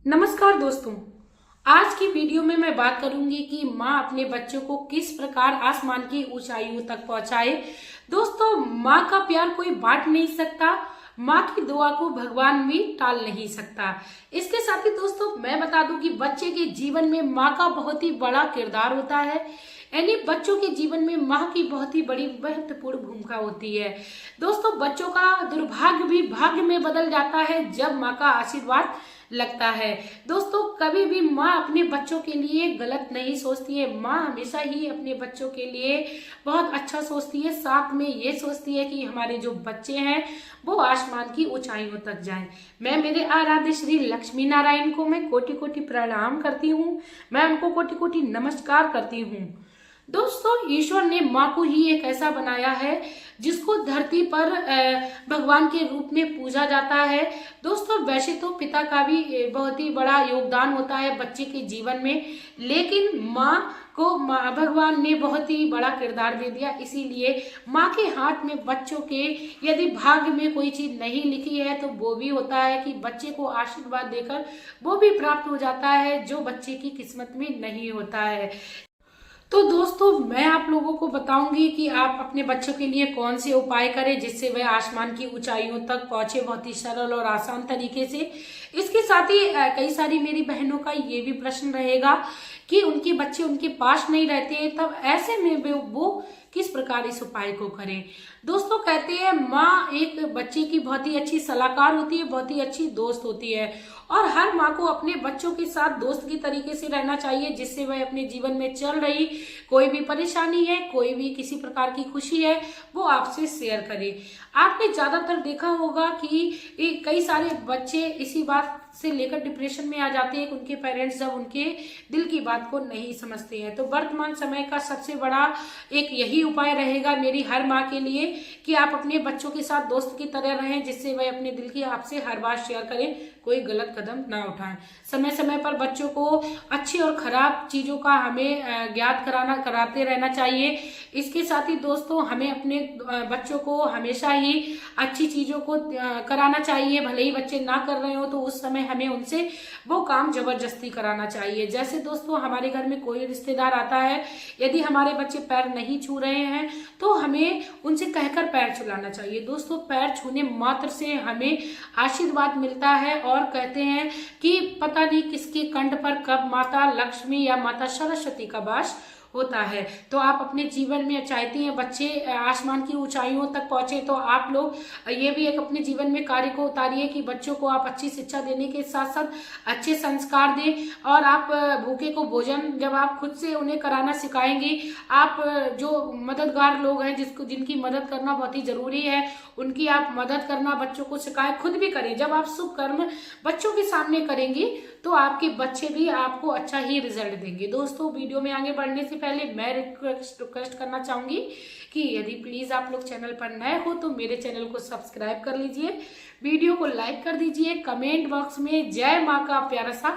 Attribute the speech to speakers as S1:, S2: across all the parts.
S1: नमस्कार दोस्तों। आज की वीडियो में मैं बात करूंगी कि माँ अपने बच्चों को किस प्रकार आसमान की ऊंचाइयों तक पहुंचाए। दोस्तों, माँ का प्यार कोई बांट नहीं सकता, माँ की दुआ को भगवान भी टाल नहीं सकता। इसके साथ ही दोस्तों मैं बता दूं कि बच्चे के जीवन में माँ का बहुत ही बड़ा किरदार होता है, यानी बच्चों के जीवन में माँ की बहुत ही बड़ी महत्वपूर्ण भूमिका होती है। दोस्तों, बच्चों का दुर्भाग्य भी भाग्य में बदल जाता है जब माँ का आशीर्वाद लगता है। दोस्तों, कभी भी माँ अपने बच्चों के लिए गलत नहीं सोचती है। माँ हमेशा ही अपने बच्चों के लिए बहुत अच्छा सोचती है, साथ में ये सोचती है कि हमारे जो बच्चे हैं वो आसमान की ऊंचाइयों तक जाएं। मैं मेरे आराध्य श्री लक्ष्मी नारायण को मैं कोटि कोटि प्रणाम करती हूँ, मैं उनको कोटि कोटि नमस्कार करती हूँ। दोस्तों, ईश्वर ने माँ को ही एक ऐसा बनाया है जिसको धरती पर भगवान के रूप में पूजा जाता है। दोस्तों, वैसे तो पिता का भी बहुत ही बड़ा योगदान होता है बच्चे के जीवन में, लेकिन माँ को भगवान ने बहुत ही बड़ा किरदार दे दिया। इसीलिए माँ के हाथ में बच्चों के यदि भाग्य में कोई चीज नहीं लिखी है तो वो भी होता है कि बच्चे को आशीर्वाद देकर वो भी प्राप्त हो जाता है जो बच्चे की किस्मत में नहीं होता है। तो दोस्तों, मैं आप लोगों को बताऊंगी कि आप अपने बच्चों के लिए कौन से उपाय करें जिससे वह आसमान की ऊंचाइयों तक पहुंचे बहुत ही सरल और आसान तरीके से। इसके साथ ही कई सारी मेरी बहनों का ये भी प्रश्न रहेगा कि उनके बच्चे उनके पास नहीं रहते हैं, तब ऐसे में वो किस प्रकार इस उपाय को करें। दोस्तों, कहते हैं माँ एक बच्चे की बहुत ही अच्छी सलाहकार होती है, बहुत ही अच्छी दोस्त होती है, और हर माँ को अपने बच्चों के साथ दोस्त की तरीके से रहना चाहिए जिससे वह अपने जीवन में चल रही कोई भी परेशानी है, कोई भी किसी प्रकार की खुशी है, वो आपसे शेयर करे। आपने ज्यादातर देखा होगा कि कई सारे बच्चे इसी बात से लेकर डिप्रेशन में आ जाते हैं कि उनके पेरेंट्स जब उनके दिल की बात को नहीं समझते हैं। तो वर्तमान समय का सबसे बड़ा एक यही उपाय रहेगा मेरी हर माँ के लिए कि आप अपने बच्चों के साथ दोस्त की तरह रहें जिससे वह अपने दिल की आपसे हर बात शेयर करें, कोई गलत कदम ना उठाएं। समय समय पर बच्चों को अच्छी और खराब चीजों का हमें ज्ञात कराते रहना चाहिए। इसके साथ ही दोस्तों, हमें अपने बच्चों को हमेशा ही अच्छी चीजों को कराना चाहिए। भले ही बच्चे ना कर रहे हो तो उस समय हमें उनसे वो काम जबरदस्ती कराना चाहिए। जैसे दोस्तों, हमारे घर में कोई रिश्तेदार आता है, यदि हमारे बच्चे पैर नहीं छू रहे हैं तो हमें उनसे कहकर पैर छुलाना चाहिए। दोस्तों, पैर छूने मात्र से हमें आशीर्वाद मिलता है, और कहते हैं कि पता नहीं किसके कंठ पर कब माता लक्ष्मी या माता सरस्वती का वास होता है। तो आप अपने जीवन में चाहती हैं बच्चे आसमान की ऊंचाइयों तक पहुंचे, तो आप लोग ये भी एक अपने जीवन में कार्य को उतारिए कि बच्चों को आप अच्छी शिक्षा देने के साथ साथ अच्छे संस्कार दें। और आप भूखे को भोजन जब आप खुद से उन्हें कराना सिखाएंगी, आप जो मददगार लोग हैं जिनकी मदद करना बहुत ही जरूरी है, उनकी आप मदद करना बच्चों को सिखाएं, खुद भी करें। जब आप शुभ कर्म बच्चों के सामने करेंगी तो आपके बच्चे भी आपको अच्छा ही रिजल्ट देंगे। दोस्तों, वीडियो में आगे बढ़ने से पहले मैं रिक्वेस्ट करना चाहूंगी कि यदि प्लीज आप लोग चैनल पर नए हो तो मेरे चैनल को सब्सक्राइब कर लीजिए, वीडियो को लाइक कर दीजिए, कमेंट बॉक्स में जय माँ का प्यारा सा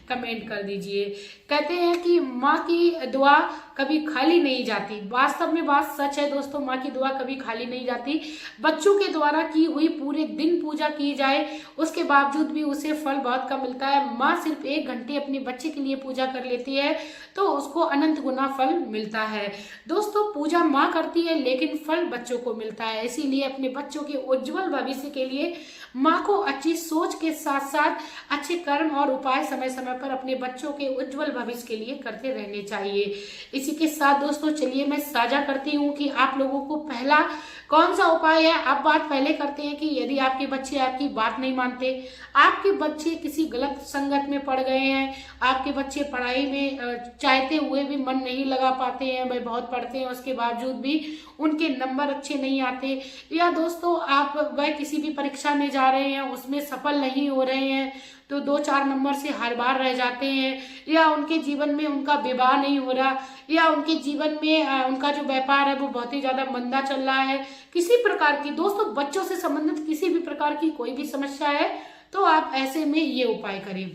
S1: कमेंट कर दीजिए। कहते हैं कि माँ की दुआ कभी खाली नहीं जाती। वास्तव में बात सच है दोस्तों, माँ की दुआ कभी खाली नहीं जाती। बच्चों के द्वारा की हुई पूरे दिन पूजा की जाए उसके बावजूद भी उसे फल बहुत कम मिलता है। माँ सिर्फ 1 घंटे अपने बच्चे के लिए पूजा कर लेती है तो उसको अनंत गुना फल मिलता है। दोस्तों, पूजा माँ करती है लेकिन फल बच्चों को मिलता है। इसीलिए अपने बच्चों के उज्जवल भविष्य के लिए माँ को अच्छी सोच के साथ साथ अच्छे कर्म और उपाय समय समय पर अपने बच्चों के उज्जवल भविष्य के लिए करते रहने चाहिए। इसी के साथ दोस्तों, चलिए मैं साझा करती हूँ कि आप लोगों को पहला कौन सा उपाय है। अब बात पहले करते हैं कि यदि आपके बच्चे आपकी बात नहीं मानते, आपके बच्चे किसी गलत संगत में पड़ गए हैं, आपके बच्चे पढ़ाई में चाहते हुए भी मन नहीं लगा पाते हैं, वह बहुत पढ़ते हैं उसके बावजूद भी उनके नंबर अच्छे नहीं आते, या दोस्तों आप वह किसी भी परीक्षा में जा रहे हैं उसमें सफल नहीं हो रहे हैं तो 2-4 नंबर से हर बार रह जाते हैं, या उनके जीवन में उनका विवाह नहीं हो रहा, या उनके जीवन में उनका जो व्यापार है वो बहुत ही ज्यादा मंदा चल रहा है, किसी प्रकार की दोस्तों बच्चों से संबंधित किसी भी प्रकार की कोई भी समस्या है तो आप ऐसे में ये उपाय करें।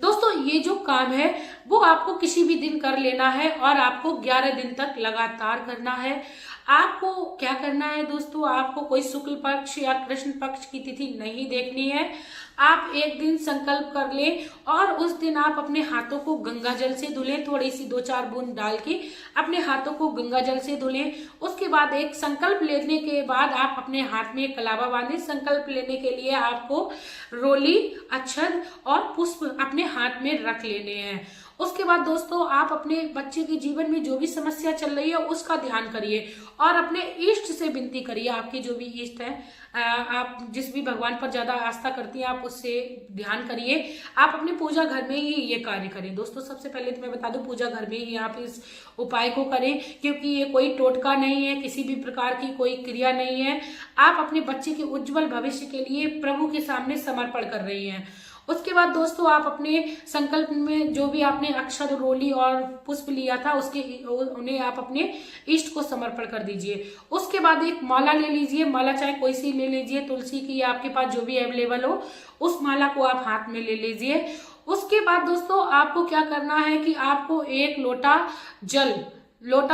S1: दोस्तों, ये जो काम है वो आपको किसी भी दिन कर लेना है और आपको 11 दिन तक लगातार करना है। आपको क्या करना है दोस्तों, आपको कोई शुक्ल पक्ष या कृष्ण पक्ष की तिथि नहीं देखनी है। आप एक दिन संकल्प कर लें और उस दिन आप अपने हाथों को गंगा जल से धुलें, थोड़ी सी 2-4 बूंद डाल के अपने हाथों को गंगा जल से धुलें। उसके बाद एक संकल्प लेने के बाद आप अपने हाथ में एक कलावा बांधें। संकल्प लेने के लिए आपको रोली, अक्षत और पुष्प अपने हाथ में रख लेने हैं। उसके बाद दोस्तों आप अपने बच्चे के जीवन में जो भी समस्या चल रही है उसका ध्यान करिए और अपने इष्ट से विनती करिए। आपके जो भी इष्ट है, आप जिस भी भगवान पर ज्यादा आस्था करती हैं आप उससे ध्यान करिए। आप अपने पूजा घर में ही ये कार्य करें। दोस्तों सबसे पहले तो मैं बता दूं, पूजा घर में ही आप इस उपाय को करें, क्योंकि ये कोई टोटका नहीं है, किसी भी प्रकार की कोई क्रिया नहीं है। आप अपने बच्चे के उज्जवल भविष्य के लिए प्रभु के सामने समर्पण कर रही हैं। उसके बाद दोस्तों आप अपने संकल्प में जो भी आपने अक्षत, रोली और पुष्प लिया था उन्हें आप अपने इष्ट को समर्पण कर दीजिए। उसके बाद एक माला ले लीजिए। माला चाहे कोई सी ले लीजिए, तुलसी की या आपके पास जो भी अवेलेबल हो उस माला को आप हाथ में ले लीजिए। उसके बाद दोस्तों आपको क्या करना है कि आपको एक लोटा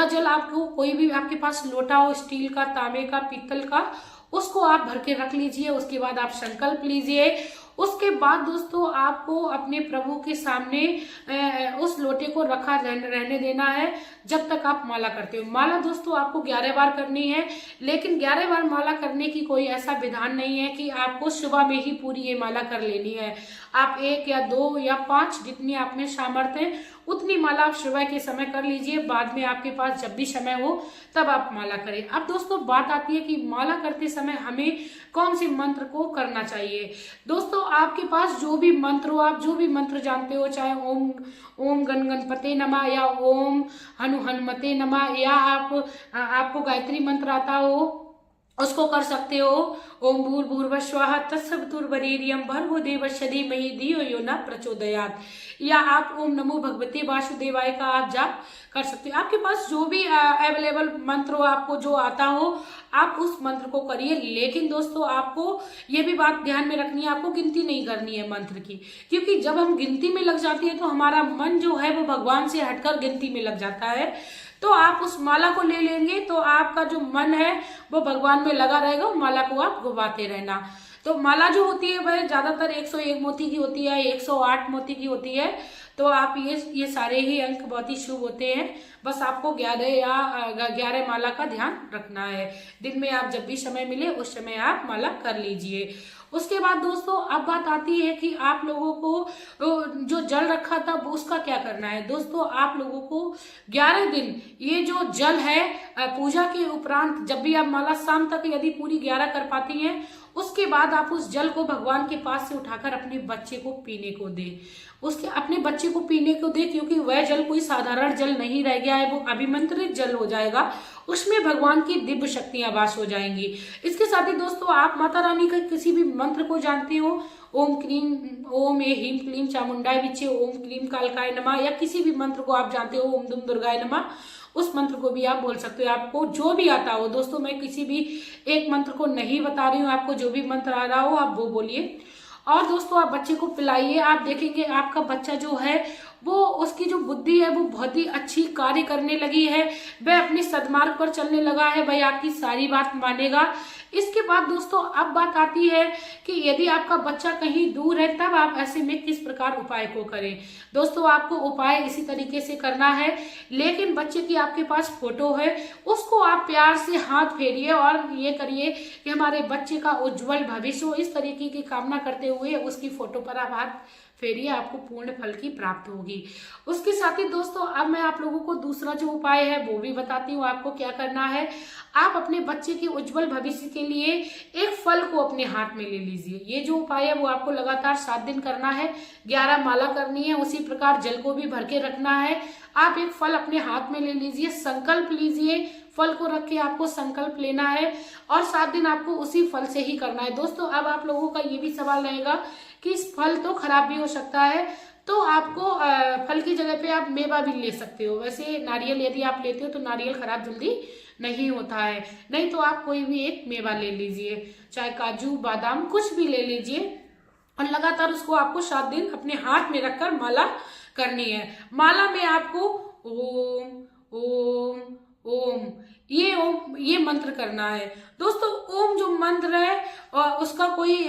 S1: जल आपको कोई भी आपके पास लोटा हो, स्टील का, तांबे का, पीतल का, उसको आप भर के रख लीजिए। उसके बाद आप संकल्प लीजिए। उसके बाद दोस्तों आपको अपने प्रभु के सामने उस लोटे को रखा रहने देना है जब तक आप माला करते हो। माला दोस्तों आपको 11 बार करनी है, लेकिन 11 बार माला करने की कोई ऐसा विधान नहीं है कि आपको सुबह में ही पूरी ये माला कर लेनी है। आप 1 या 2 या 5 जितनी आप में सामर्थ्य है उतनी माला आप सुबह के समय कर लीजिए। बाद में आपके पास जब भी समय हो तब आप माला करें। अब दोस्तों बात आती है कि माला करते समय हमें कौन से मंत्र को करना चाहिए। दोस्तों आपके पास जो भी मंत्र हो, आप जो भी मंत्र जानते हो, चाहे ओम गण गणपते नमः या ओम हनुमते नमः, या आपको गायत्री मंत्र आता हो उसको कर सकते हो। ओम भूर्भुवः स्वः तत्सवितुर्वरेण्यं भर्गो देवस्य धीमहि धियो यो न प्रचोदयात्, या आप ओम नमो भगवते वासुदेवाय का आप जाप कर सकते हो। आपके पास जो भी अवेलेबल मंत्र हो, आपको जो आता हो आप उस मंत्र को करिए। लेकिन दोस्तों आपको ये भी बात ध्यान में रखनी है, आपको गिनती नहीं करनी है मंत्र की, क्योंकि जब हम गिनती में लग जाती है तो हमारा मन जो है वो भगवान से हटकर गिनती में लग जाता है। तो आप उस माला को ले लेंगे तो आपका जो मन है वो भगवान में लगा रहेगा। माला को आप घुमाते रहना। तो माला जो होती है वह ज्यादातर 101 मोती की होती है, 108 मोती की होती है। तो आप ये सारे ही अंक बहुत ही शुभ होते हैं। बस आपको 11 माला का ध्यान रखना है। दिन में आप जब भी समय मिले उस समय आप माला कर लीजिए। उसके बाद दोस्तों अब बात आती है कि आप लोगों को जो जल रखा था वो उसका क्या करना है। दोस्तों आप लोगों को 11 दिन ये जो जल है पूजा के उपरांत जब भी आप माला शाम तक यदि पूरी 11 कर पाती हैं, उसके बाद आप उस जल को भगवान के पास से उठाकर अपने बच्चे को पीने को दे। अपने बच्चे को पीने को दे, क्योंकि वह जल कोई साधारण जल नहीं रह गया है, वो अभिमंत्रित जल हो जाएगा। उसमें भगवान की दिव्य शक्तियां वास हो जाएंगी। इसके साथ ही दोस्तों आप माता रानी का किसी भी मंत्र को जानते हो, ओम ए ह्रीं क्लीं चामुंडाय विचे, ओम क्लीं कालकाय नमः, या किसी भी मंत्र को आप जानते हो, ओम दुम दुर्गाय नमः, उस मंत्र को भी आप बोल सकते हो। आपको जो भी आता हो दोस्तों, मैं किसी भी एक मंत्र को नहीं बता रही हूँ, आपको जो भी मंत्र आ रहा हो आप वो बोलिए। और दोस्तों आप बच्चे को पिलाइए। आप देखेंगे आपका बच्चा जो है वो उसकी जो बुद्धि है वो बहुत ही अच्छी कार्य करने लगी है, वह अपने सदमार्ग पर चलने लगा है, वह आपकी सारी बात मानेगा। इसके बाद दोस्तों अब बात आती है कि यदि आपका बच्चा कहीं दूर है तब आप ऐसे में किस प्रकार उपाय को करें। दोस्तों आपको उपाय इसी तरीके से करना है, लेकिन बच्चे की आपके पास फोटो है उसको आप प्यार से हाथ फेरिए और ये करिए कि हमारे बच्चे का उज्जवल भविष्य हो, इस तरीके की कामना करते हुए उसकी फोटो पर आप हाथ फेरिए, आपको पूर्ण फल की प्राप्त होगी। उसके साथ ही दोस्तों अब मैं आप लोगों को दूसरा जो उपाय है वो भी बताती हूँ। आपको क्या करना है, आप अपने बच्चे के उज्जवल भविष्य के लिए एक फल को अपने हाथ में ले लीजिए। ये जो उपाय है वो आपको लगातार 7 दिन करना है, 11 माला करनी है, उसी प्रकार जल को भी भर के रखना है। आप एक फल अपने हाथ में ले लीजिए, संकल्प लीजिए, फल को रख के आपको संकल्प लेना है और 7 दिन आपको उसी फल से ही करना है। दोस्तों अब आप लोगों का ये भी सवाल रहेगा कि इस फल तो खराब भी हो सकता है, तो आपको फल की जगह पे आप मेवा भी ले सकते हो। वैसे नारियल यदि आप लेते हो तो नारियल खराब जल्दी नहीं होता है, नहीं तो आप कोई भी एक मेवा ले लीजिए, चाहे काजू बादाम कुछ भी ले लीजिए और लगातार उसको आपको 7 दिन अपने हाथ में रखकर माला करनी है। माला में आपको ओम ओम ओम, ये मंत्र करना है दोस्तों। ओम जो मंत्र है उसका कोई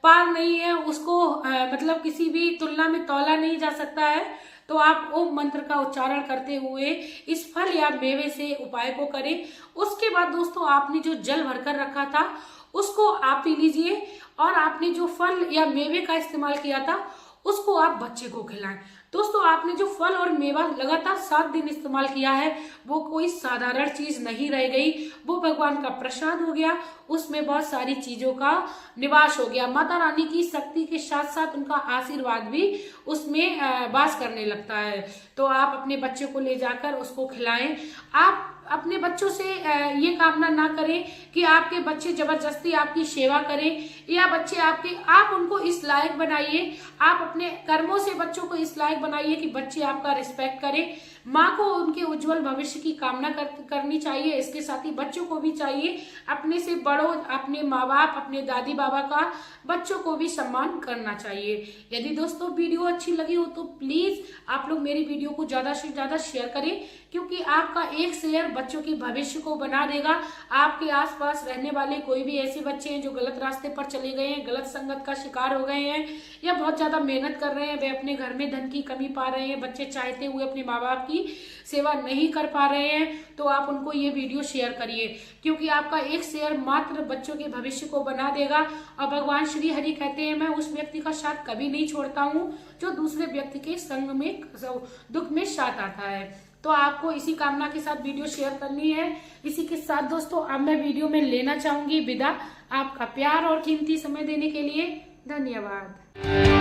S1: पार नहीं है, उसको मतलब किसी भी तुलना में तौला नहीं जा सकता है। तो आप ओम मंत्र का उच्चारण करते हुए इस फल या मेवे से उपाय को करें। उसके बाद दोस्तों आपने जो जल भरकर रखा था उसको आप पी लीजिए, और आपने जो फल या मेवे का इस्तेमाल किया था उसको आप बच्चे को खिलाएं। दोस्तों आपने जो फल और मेवा लगातार 7 दिन इस्तेमाल किया है वो कोई साधारण चीज नहीं रह गई, वो भगवान का प्रसाद हो गया, उसमें बहुत सारी चीजों का निवास हो गया। माता रानी की शक्ति के साथ साथ उनका आशीर्वाद भी उसमें वास करने लगता है। तो आप अपने बच्चे को ले जाकर उसको खिलाएं। आप अपने बच्चों से ये कामना ना करें कि आपके बच्चे जबरदस्ती आपकी सेवा करें, या बच्चे आप उनको इस लायक बनाइए, आप अपने कर्मों से बच्चों को इस लायक बनाइए कि बच्चे आपका रिस्पेक्ट करें। माँ को उनके उज्जवल भविष्य की कामना करनी चाहिए, इसके साथ ही बच्चों को भी चाहिए अपने से बड़ों, अपने माँ बाप, अपने दादी बाबा का बच्चों को भी सम्मान करना चाहिए। यदि दोस्तों वीडियो अच्छी लगी हो तो प्लीज आप लोग मेरी वीडियो को ज्यादा से ज्यादा शेयर करें, क्योंकि आपका एक शेयर बच्चों के भविष्य को बना देगा। आपके आसपास रहने वाले कोई भी ऐसे बच्चे हैं जो गलत रास्ते पर चले गए हैं, गलत संगत का शिकार हो गए हैं, या बहुत ज्यादा मेहनत कर रहे हैं, वे अपने घर में धन की कमी पा रहे हैं, बच्चे चाहते हुए अपने माँ बाप की सेवा नहीं कर पा रहे हैं, तो आप उनको ये वीडियो शेयर करिए, क्योंकि आपका एक शेयर मात्र बच्चों के भविष्य को बना देगा। और भगवान श्री हरि कहते हैं, मैं उस व्यक्ति का साथ कभी नहीं छोड़ता हूँ जो दूसरे व्यक्ति के संग में दुख में साथ आता है। तो आपको इसी कामना के साथ वीडियो शेयर करनी है। इसी के साथ दोस्तों अब मैं वीडियो में लेना चाहूंगी विदा। आपका प्यार और कीमती समय देने के लिए धन्यवाद।